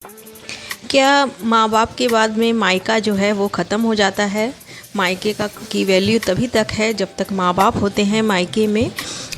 क्या माँ बाप के बाद में मायका जो है वो ख़त्म हो जाता है। मायके की वैल्यू तभी तक है जब तक माँ बाप होते हैं मायके में।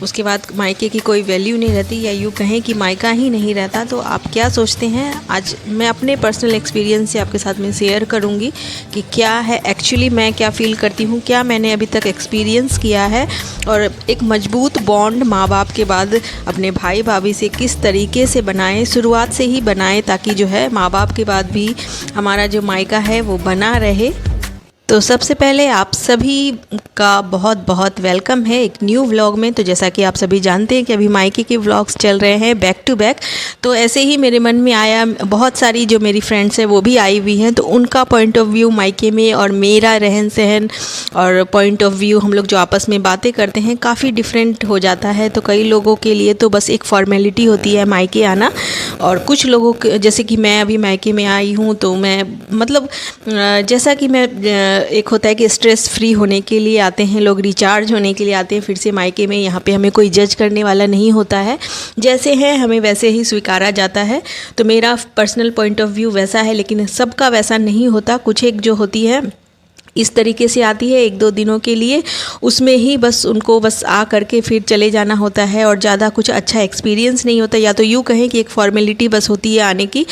उसके बाद मायके की कोई वैल्यू नहीं रहती, या यूँ कहें कि मायका ही नहीं रहता। तो आप क्या सोचते हैं, आज मैं अपने पर्सनल एक्सपीरियंस से आपके साथ में शेयर करूँगी कि क्या है एक्चुअली, मैं क्या फ़ील करती हूँ, क्या मैंने अभी तक एक्सपीरियंस किया है, और एक मजबूत बॉन्ड माँ बाप के बाद अपने भाई भाभी से किस तरीके से बनाएं, शुरुआत से ही बनाएं, ताकि जो है माँ बाप के बाद भी हमारा जो मायका है वो बना रहे। तो सबसे पहले आप सभी का बहुत बहुत वेलकम है एक न्यू व्लॉग में। तो जैसा कि आप सभी जानते हैं कि अभी मायके के व्लॉग्स चल रहे हैं बैक टू बैक, तो ऐसे ही मेरे मन में आया, बहुत सारी जो मेरी फ्रेंड्स हैं वो भी आई हुई हैं, तो उनका पॉइंट ऑफ व्यू मायके में और मेरा रहन सहन और पॉइंट ऑफ व्यू, हम लोग जो आपस में बातें करते हैं, काफ़ी डिफरेंट हो जाता है। तो कई लोगों के लिए तो बस एक फॉर्मेलिटी होती है मायके आना, और कुछ लोगों के, जैसे कि मैं अभी मायके में आई हूँ, तो मैं मतलब जैसा कि मैं एक होता है कि स्ट्रेस फ्री होने के लिए आते हैं लोग, रिचार्ज होने के लिए आते हैं फिर से मायके में। यहाँ पे हमें कोई जज करने वाला नहीं होता है, जैसे हैं हमें वैसे ही स्वीकारा जाता है। तो मेरा पर्सनल पॉइंट ऑफ व्यू वैसा है, लेकिन सबका वैसा नहीं होता। कुछ एक जो होती है इस तरीके से आती है एक दो दिनों के लिए, उसमें ही बस उनको बस आ करके फिर चले जाना होता है, और ज़्यादा कुछ अच्छा एक्सपीरियंस नहीं होता, या तो यूँ कहें कि एक फॉर्मेलिटी बस होती है आने की।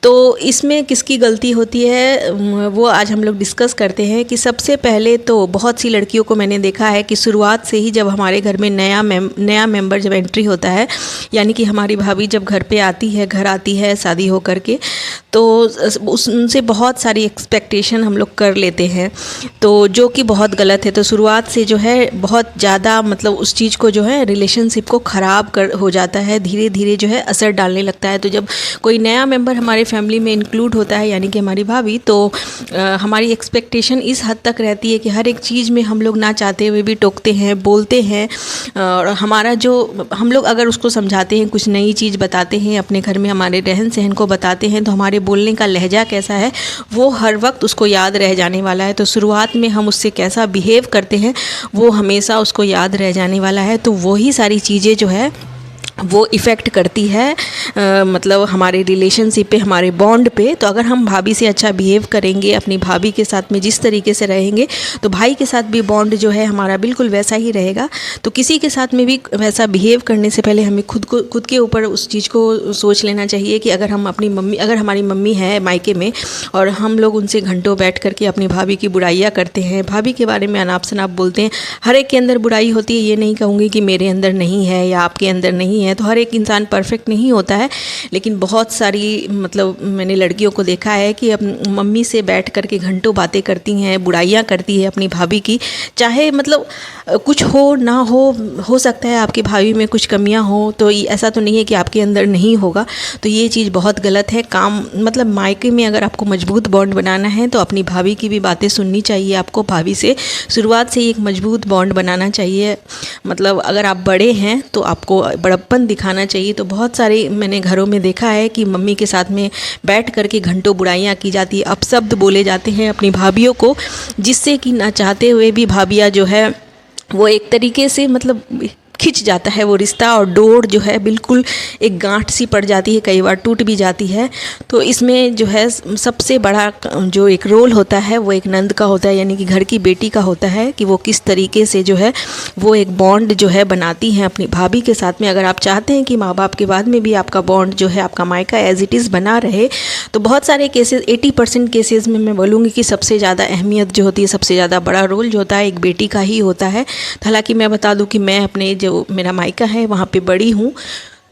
तो इसमें किसकी गलती होती है वो आज हम लोग डिस्कस करते हैं। कि सबसे पहले तो बहुत सी लड़कियों को मैंने देखा है कि शुरुआत से ही जब हमारे घर में नया मेंबर जब एंट्री होता है, यानी कि हमारी भाभी जब घर पे आती है, घर आती है शादी हो करके, तो उनसे बहुत सारी एक्सपेक्टेशन हम लोग कर लेते हैं, तो जो कि बहुत गलत है। तो शुरुआत से जो है बहुत ज़्यादा मतलब उस चीज़ को जो है रिलेशनशिप को ख़राब हो जाता है, धीरे धीरे जो है असर डालने लगता है। तो जब कोई नया मेंबर हमारे फैमिली में इंक्लूड होता है, यानी कि हमारी भाभी, तो हमारी एक्सपेक्टेशन इस हद तक रहती है कि हर एक चीज़ में हम लोग ना चाहते हुए भी टोकते हैं, बोलते हैं, और हमारा जो हम लोग अगर उसको समझाते हैं, कुछ नई चीज़ बताते हैं, अपने घर में हमारे रहन सहन को बताते हैं, तो हमारे बोलने का लहजा कैसा है वो हर वक्त उसको याद रह जाने वाला है। तो शुरुआत में हम उससे कैसा बिहेव करते हैं वो हमेशा उसको याद रह जाने वाला है। तो वही सारी चीज़ें जो है वो इफ़ेक्ट करती है मतलब हमारे रिलेशनशिप पे, हमारे बॉन्ड पे। तो अगर हम भाभी से अच्छा बिहेव करेंगे, अपनी भाभी के साथ में जिस तरीके से रहेंगे, तो भाई के साथ भी बॉन्ड जो है हमारा बिल्कुल वैसा ही रहेगा। तो किसी के साथ में भी वैसा बिहेव करने से पहले हमें खुद के ऊपर उस चीज़ को सोच लेना चाहिए कि अगर हमारी मम्मी है मायके में और हम लोग उनसे घंटों बैठ करके अपनी भाभी की बुराइयाँ करते हैं, भाभी के बारे में अनाप शनाप बोलते हैं। हर एक के अंदर बुराई होती है, ये नहीं कहूँगी कि मेरे अंदर नहीं है या आपके अंदर नहीं है। तो हर एक इंसान परफेक्ट नहीं होता है, लेकिन बहुत सारी मतलब मैंने लड़कियों को देखा है कि अब मम्मी से बैठ कर के घंटों बातें करती हैं, बुराइयां करती है अपनी भाभी की। चाहे मतलब कुछ हो ना हो सकता है आपकी भाभी में कुछ कमियां हो, तो ऐसा तो नहीं है कि आपके अंदर नहीं होगा। तो ये चीज़ बहुत गलत है। काम मतलब मायके में अगर आपको मजबूत बॉन्ड बनाना है तो अपनी भाभी की भी बातें सुननी चाहिए आपको। भाभी से शुरुआत से ही एक मजबूत बॉन्ड बनाना चाहिए। मतलब अगर आप बड़े हैं तो आपको बड़प्पन दिखाना चाहिए। तो बहुत सारे मैंने घरों में देखा है कि मम्मी के साथ में बैठ करके घंटों बुराइयां की जाती है, अपशब्द बोले जाते हैं अपनी भाभीियों को, जिससे कि ना चाहते हुए भी भाभियाँ जो है वो एक तरीके से मतलब खिंच जाता है वो रिश्ता, और डोर जो है बिल्कुल एक गांठ सी पड़ जाती है, कई बार टूट भी जाती है। तो इसमें जो है सबसे बड़ा जो एक रोल होता है वो एक नंद का होता है, यानी कि घर की बेटी का होता है, कि वो किस तरीके से जो है वो एक बॉन्ड जो है बनाती हैं अपनी भाभी के साथ में। अगर आप चाहते हैं कि माँ बाप के बाद में भी आपका बॉन्ड जो है आपका मायका एज इट इज़ बना रहे, तो बहुत सारे केसेस 80% केसेस में मैं बोलूँगी कि सबसे ज़्यादा अहमियत जो होती है, सबसे ज़्यादा बड़ा रोल जो होता है एक बेटी का ही होता है। हालाँकि मैं बता दूँ कि मैं अपने जो मेरा मायका है वहाँ पे बड़ी हूँ,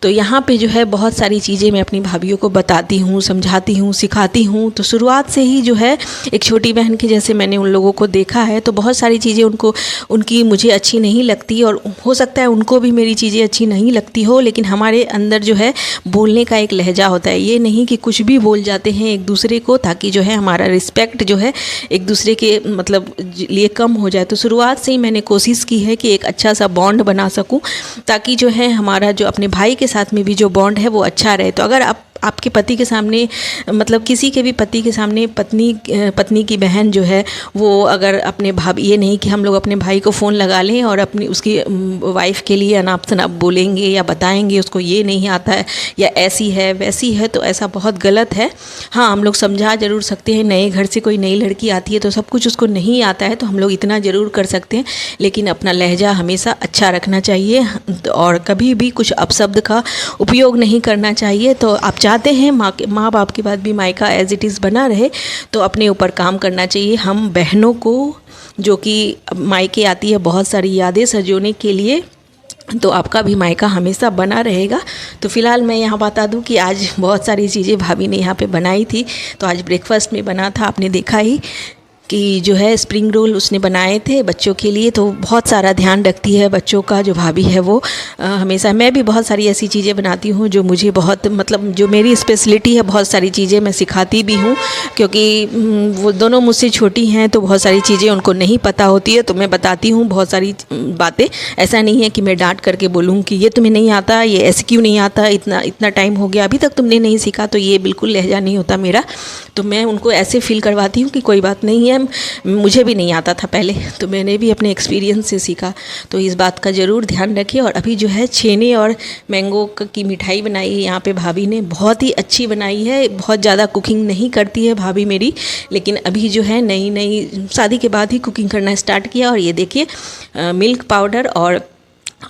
तो यहाँ पे जो है बहुत सारी चीज़ें मैं अपनी भाभीयों को बताती हूँ, समझाती हूँ, सिखाती हूँ। तो शुरुआत से ही जो है एक छोटी बहन के जैसे मैंने उन लोगों को देखा है, तो बहुत सारी चीज़ें उनकी मुझे अच्छी नहीं लगती, और हो सकता है उनको भी मेरी चीज़ें अच्छी नहीं लगती हो, लेकिन हमारे अंदर जो है बोलने का एक लहजा होता है। ये नहीं कि कुछ भी बोल जाते हैं एक दूसरे को, ताकि जो है हमारा रिस्पेक्ट जो है एक दूसरे के मतलब लिए कम हो जाए। तो शुरुआत से ही मैंने कोशिश की है कि एक अच्छा सा बॉन्ड बना सकूँ, ताकि जो है हमारा जो अपने भाई के साथ में भी जो बॉन्ड है वो अच्छा रहे। तो अगर आपके पति के सामने, मतलब किसी के भी पति के सामने पत्नी की बहन जो है वो अगर अपने भाभी, ये नहीं कि हम लोग अपने भाई को फ़ोन लगा लें और अपनी उसकी वाइफ के लिए अनाप शनाप बोलेंगे या बताएंगे उसको ये नहीं आता है या ऐसी है वैसी है, तो ऐसा बहुत गलत है। हाँ, हम लोग समझा ज़रूर सकते हैं, नए घर से कोई नई लड़की आती है तो सब कुछ उसको नहीं आता है, तो हम लोग इतना ज़रूर कर सकते हैं, लेकिन अपना लहजा हमेशा अच्छा रखना चाहिए और कभी भी कुछ अपशब्द का उपयोग नहीं करना चाहिए। तो आप चाहते हैं माँ बाप के बाद भी मायका एज इट इज़ बना रहे, तो अपने ऊपर काम करना चाहिए। हम बहनों को जो कि मायके आती है बहुत सारी यादें सजोने के लिए, तो आपका भी मायका हमेशा बना रहेगा। तो फ़िलहाल मैं यहाँ बता दूँ कि आज बहुत सारी चीज़ें भाभी ने यहाँ पे बनाई थी। तो आज ब्रेकफास्ट में बना था, आपने देखा ही कि जो है स्प्रिंग रोल उसने बनाए थे बच्चों के लिए। तो बहुत सारा ध्यान रखती है बच्चों का जो भाभी है वो हमेशा। मैं भी बहुत सारी ऐसी चीज़ें बनाती हूँ जो मुझे बहुत, मतलब जो मेरी स्पेशलिटी है, बहुत सारी चीज़ें मैं सिखाती भी हूँ, क्योंकि वो दोनों मुझसे छोटी हैं तो बहुत सारी चीज़ें उनको नहीं पता होती है, तो मैं बताती हूँ बहुत सारी बातें। ऐसा नहीं है कि मैं डांट करके बोलूँ कि ये तुम्हें नहीं आता, ये ऐसे क्यों नहीं आता, इतना टाइम हो गया अभी तक तुमने नहीं सीखा, तो ये बिल्कुल लहजा नहीं होता मेरा। तो मैं उनको ऐसे फील करवाती हूँ कि कोई बात नहीं है, मुझे भी नहीं आता था पहले, तो मैंने भी अपने एक्सपीरियंस से सीखा। तो इस बात का ज़रूर ध्यान रखिए। और अभी जो है छेने और मैंगो की मिठाई बनाई है यहाँ पे भाभी ने, बहुत ही अच्छी बनाई है। बहुत ज़्यादा कुकिंग नहीं करती है भाभी मेरी, लेकिन अभी जो है नई शादी के बाद ही कुकिंग करना स्टार्ट किया। और ये देखिए मिल्क पाउडर और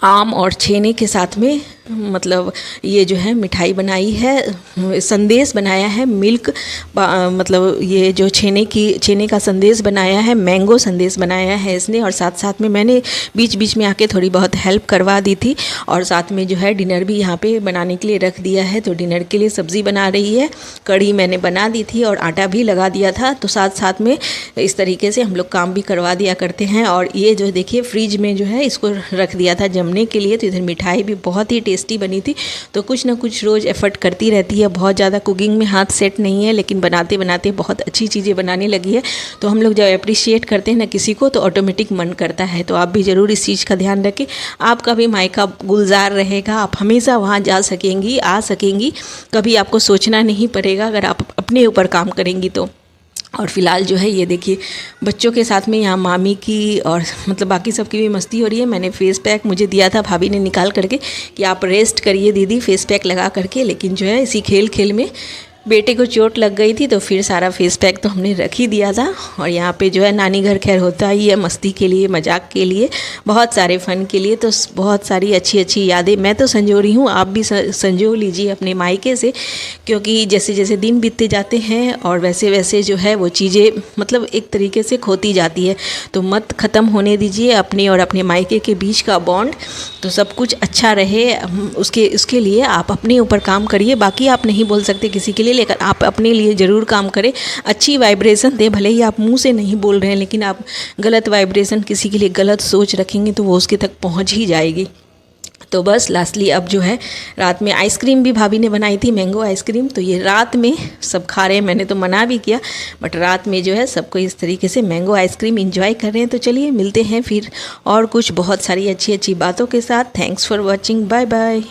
आम और छेने के साथ में, मतलब ये जो है मिठाई बनाई है, संदेश बनाया है मिल्क, मतलब ये जो छेने का संदेश बनाया है, मैंगो संदेश बनाया है इसने। और साथ साथ में मैंने बीच बीच में आके थोड़ी बहुत हेल्प करवा दी थी। और साथ में जो है डिनर भी यहाँ पे बनाने के लिए रख दिया है। तो डिनर के लिए सब्ज़ी बना रही है, कढ़ी मैंने बना दी थी और आटा भी लगा दिया था। तो साथ साथ में इस तरीके से हम लोग काम भी करवा दिया करते हैं। और ये जो देखिए फ्रिज में जो है इसको रख दिया था जमने के लिए। तो इधर मिठाई भी बहुत ही टेस्टी बनी थी। तो कुछ ना कुछ रोज़ एफर्ट करती रहती है, बहुत ज़्यादा कुकिंग में हाथ सेट नहीं है, लेकिन बनाते बनाते बहुत अच्छी चीज़ें बनाने लगी है। तो हम लोग जब अप्रिशिएट करते हैं ना किसी को, तो ऑटोमेटिक मन करता है। तो आप भी ज़रूर इस चीज़ का ध्यान रखें, आपका भी मायका गुलजार रहेगा, आप हमेशा वहाँ जा सकेंगी, आ सकेंगी, कभी आपको सोचना नहीं पड़ेगा अगर आप अपने ऊपर काम करेंगी तो। और फ़िलहाल जो है ये देखिए बच्चों के साथ में यहाँ मामी की और मतलब बाकी सबकी भी मस्ती हो रही है। मैंने फ़ेस पैक मुझे दिया था भाभी ने निकाल करके कि आप रेस्ट करिए दीदी फ़ेस पैक लगा करके, लेकिन जो है इसी खेल खेल में बेटे को चोट लग गई थी, तो फिर सारा फेस पैक तो हमने रख ही दिया था। और यहाँ पे जो है नानी घर खैर होता ही है मस्ती के लिए, मजाक के लिए, बहुत सारे फ़न के लिए। तो बहुत सारी अच्छी अच्छी यादें मैं तो संजो रही हूँ, आप भी संजो लीजिए अपने मायके से, क्योंकि जैसे जैसे दिन बीतते जाते हैं और वैसे वैसे जो है वो चीज़ें मतलब एक तरीके से खोती जाती है। तो मत ख़त्म होने दीजिए अपने और अपने मायके के बीच का बॉन्ड। तो सब कुछ अच्छा रहे उसके लिए आप अपने ऊपर काम करिए। बाकी आप नहीं बोल सकते किसी के लिए, लेकिन आप अपने लिए ज़रूर काम करें, अच्छी वाइब्रेशन दें। भले ही आप मुंह से नहीं बोल रहे हैं, लेकिन आप गलत वाइब्रेशन, किसी के लिए गलत सोच रखेंगे तो वो उसके तक पहुंच ही जाएगी। तो बस लास्टली अब जो है रात में आइसक्रीम भी भाभी ने बनाई थी, मैंगो आइसक्रीम। तो ये रात में सब खा रहे हैं, मैंने तो मना भी किया, बट रात में जो है सबको इस तरीके से मैंगो आइसक्रीम एंजॉय कर रहे हैं। तो चलिए मिलते हैं फिर और कुछ बहुत सारी अच्छी अच्छी बातों के साथ। Thanks for watching, bye bye.